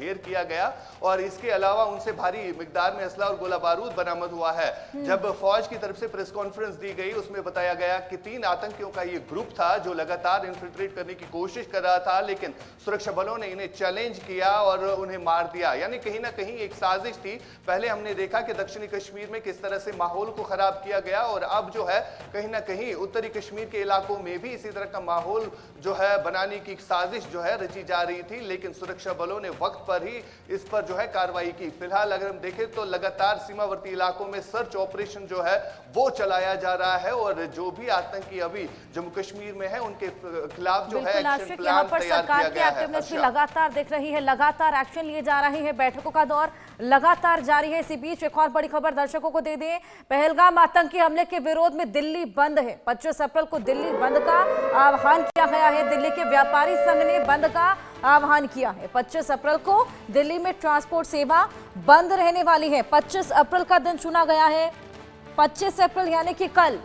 ढेर किया गया और इसके अलावा उनसे भारी मिकदार में असला और गोला बारूद बरामद हुआ है। जब फौज की तरफ से प्रेस कॉन्फ्रेंस दी गई उसमें बताया गया कि 3 आतंकियों का ये ग्रुप था जो लगातार इन्फिल्ट्रेट करने की कोशिश कर रहा था, लेकिन सुरक्षा बलों ने इन्हें चैलेंज किया और उन्हें मार दिया। यानी कहीं ना कहीं एक साजिश थी। पहले हमने देखा कि दक्षिणी कश्मीर में किस तरह से माहौल को खराब किया गया और अब जो है कहीं ना कहीं उत्तरी कश्मीर के इलाकों में भी इसी तरह का माहौल जो है बनाने की साजिश जो है रची जा रही थी, लेकिन सुरक्षा बलों ने वक्त पर ही इस पर जो है कार्रवाई की। फिलहाल अगर हम देखें तो लगातार सीमावर्ती इलाकों में सर्च ऑपरेशन जो है वो चलाया जा रहा है और जो भी आतंकी अभी जम्मू कश्मीर में है उनके खिलाफ जो है एक्शन प्लान तैयार किया गया है। लगातार दिख रही है, लगातार एक्शन लिए जा रहे हैं, बैठकों का दौर लगातार जारी है। इसी बीच एक और बड़ी खबर दर्शकों को दे दें, पहलगाम आतंकी हमले के विरोध में दिल्ली बंद है। 25 अप्रैल को दिल्ली बंद का आह्वान किया गया है। दिल्ली के व्यापारी संघ ने बंद का आह्वान किया है। 25 अप्रैल को दिल्ली में ट्रांसपोर्ट सेवा बंद रहने वाली है। 25 अप्रैल का दिन चुना गया है। 25 अप्रैल यानी कि कल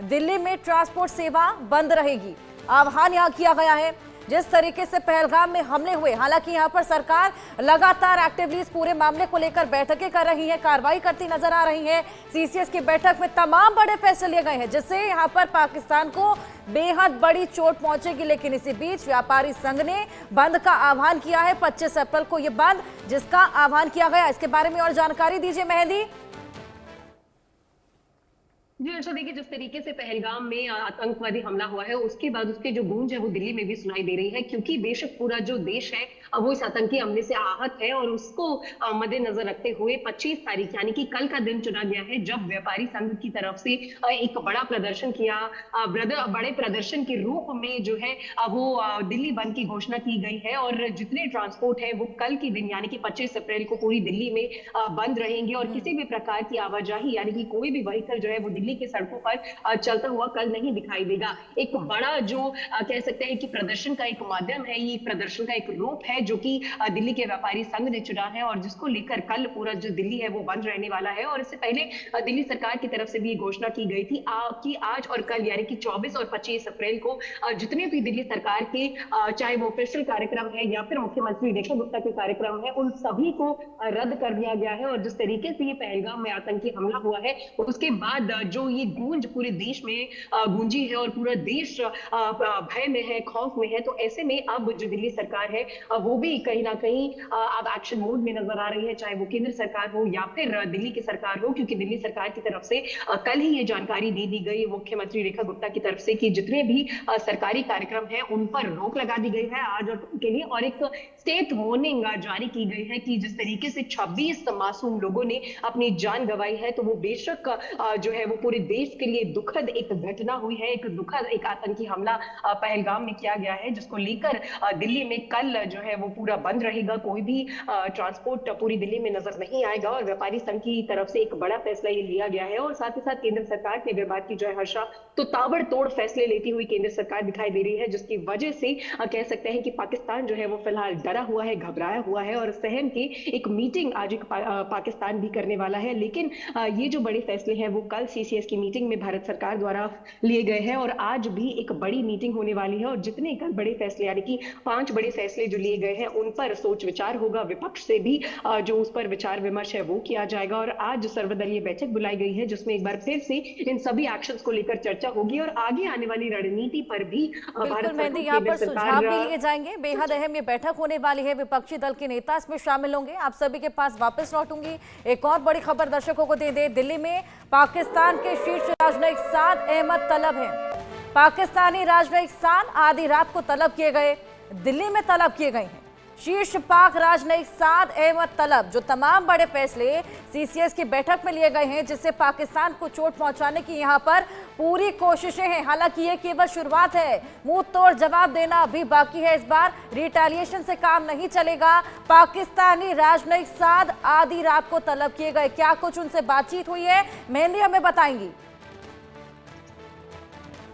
दिल्ली में ट्रांसपोर्ट सेवा बंद रहेगी। आह्वान यहां किया गया है। जिस तरीके से पहलगाम में हमले हुए, हालांकि यहां पर सरकार लगातार एक्टिवली इस पूरे मामले को लेकर बैठकें कर रही है, कार्रवाई करती नजर आ रही है। सीसीएस की बैठक में तमाम बड़े फैसले लिए गए हैं जिससे यहां पर पाकिस्तान को बेहद बड़ी चोट पहुंचेगी। लेकिन इसी बीच व्यापारी संघ ने बंद का आह्वान किया है। 25 अप्रैल को यह बंद जिसका आह्वान किया गया, इसके बारे में और जानकारी दीजिए मेहंदी। जी अच्छा, देखिए जिस तरीके से पहलगाम में आतंकवादी हमला हुआ है उसके बाद उसके जो गूंज है वो दिल्ली में भी सुनाई दे रही है, क्योंकि बेशक पूरा जो देश है वो इस आतंकी हमले से आहत है और उसको मद्देनजर रखते हुए 25 तारीख यानी कि कल का दिन चुना गया है जब व्यापारी संघ की तरफ से एक बड़ा प्रदर्शन किया। बड़े प्रदर्शन के रूप में जो है वो दिल्ली बंद की घोषणा की गई है और जितने ट्रांसपोर्ट है वो कल के दिन यानी कि 25 अप्रैल को पूरी दिल्ली में बंद रहेंगे और किसी भी प्रकार की आवाजाही यानी कि कोई भी व्हीकल जो है वो दिल्ली के सड़कों पर चलता हुआ कल नहीं दिखाई देगा। एक बड़ा जो कह सकते हैं कि प्रदर्शन का एक माध्यम है, ये प्रदर्शन का एक रूप है जो कि दिल्ली के व्यापारी संघ ने चुना है और जिसको लेकर कल पूरा जो दिल्ली है वो बंद रहने वाला है। और इससे पहले दिल्ली सरकार की तरफ से भी घोषणा की गई थी कि आज और कल यानी कि 24 और 25 अप्रैल को जितने भी दिल्ली सरकार के चाहे वो ऑफिशियल कार्यक्रम है या फिर मुख्यमंत्री रेखा गुप्ता के कार्यक्रम है उन सभी को रद्द कर दिया गया है। और जिस तरीके से ये पहलगाम में आतंकी हमला हुआ है उसके बाद जो ये गूंज पूरे देश में गूंजी है और पूरा देश भय में है, खौफ में है, तो ऐसे में अब जो दिल्ली सरकार है वो भी कहीं ना कहीं अब एक्शन मोड में नजर आ रही है, चाहे वो केंद्र सरकार हो या फिर दिल्ली की सरकार हो, क्योंकि दिल्ली सरकार की तरफ से कल ही ये जानकारी दे दी गई मुख्यमंत्री रेखा गुप्ता की तरफ से कि जितने भी सरकारी कार्यक्रम है उन पर रोक लगा दी गई है आज और के लिए। और एक स्टेट वार्निंग जारी की गई है कि जिस तरीके से 26 मासूम लोगों ने अपनी जान गंवाई है तो वो बेशक जो है वो पूरे देश के लिए दुखद एक घटना हुई है, एक दुखद एक आतंकी हमला पहलगाम में किया गया है जिसको लेकर दिल्ली में कल जो है वो पूरा बंद रहेगा। कोई भी ट्रांसपोर्ट पूरी दिल्ली में नजर नहीं आएगा और व्यापारी संघ की तरफ से एक बड़ा फैसला ये लिया गया है। और साथ ही साथ केंद्र सरकार के व्यवहार की जो है हर्षा तो ताबड़तोड़ फैसले लेती हुई केंद्र सरकार दिखाई दे रही है, जिसकी वजह से कह सकते हैं कि पाकिस्तान जो है वो फिलहाल डरा हुआ है, घबराया हुआ है और सहम की एक मीटिंग आज पाकिस्तान भी करने वाला है। लेकिन ये जो बड़े फैसले हैं वो कल सीसीएस की मीटिंग में भारत सरकार द्वारा लिए गए हैं और आज भी एक बड़ी मीटिंग होने वाली है और जितने कल बड़े फैसले यानी कि 5 बड़े फैसले जो लिए गए हैं उन पर सोच विचार होगा। विपक्ष से भी जो उस पर विचार विमर्श है वो किया जाएगा और आज सर्वदलीय बैठक बुलाई गई है जिसमें एक बार फिर से इन सभी एक्शंस को लेकर चर्चा होगी और आगे आने वाली रणनीति पर भी भारत यहाँ पर सुझाव भी लिए जाएंगे। बेहद अहम ये बैठक होने वाली है, विपक्षी दल के नेता इसमें शामिल होंगे। आप सभी के पास वापस लौटूंगी। एक और बड़ी खबर दर्शकों को दे दे, दिल्ली में पाकिस्तान के शीर्ष राजनयिक साद अहमद तलब हैं। पाकिस्तानी राजनयिक साद आधी रात को तलब किए गए, दिल्ली में तलब किए गए हैं। शीर्ष पाक राजनयिक साद अहमद तलब जो तमाम बड़े फैसले सीसीएस की बैठक में लिए गए हैं जिससे पाकिस्तान को चोट पहुंचाने की यहां पर पूरी कोशिशें हैं। हालांकि ये केवल शुरुआत है, मुंह तोड़ जवाब देना अभी बाकी है। इस बार रिटेलिएशन से काम नहीं चलेगा। पाकिस्तानी राजनयिक साद आधी रात को तलब किए गए, क्या कुछ उनसे बातचीत हुई है मेहंदी हमें बताएंगी।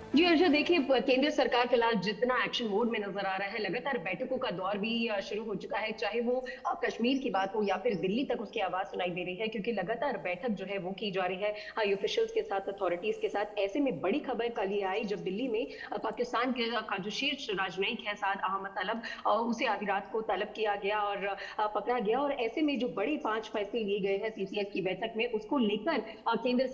जी अर्षद, देखिए केंद्र सरकार फिलहाल जितना एक्शन मोड में नजर आ रहा है, लगातार बैठकों का दौर भी शुरू हो चुका है, चाहे वो कश्मीर की बात हो या फिर दिल्ली तक उसकी आवाज सुनाई दे रही है, क्योंकि लगातार बैठक जो है वो की जा रही है हाई ऑफिशियल्स के साथ, अथॉरिटीज के साथ। ऐसे में बड़ी खबर कल ये आई जब दिल्ली में पाकिस्तान के का जो शीर्ष राजनयिक है साद अहमद तलब, उसे आधी रात को तलब किया गया और पकड़ा गया। और ऐसे में जो बड़ी 5 फैसले लिए गए हैं सीसीएस की बैठक में, उसको लेकर केंद्र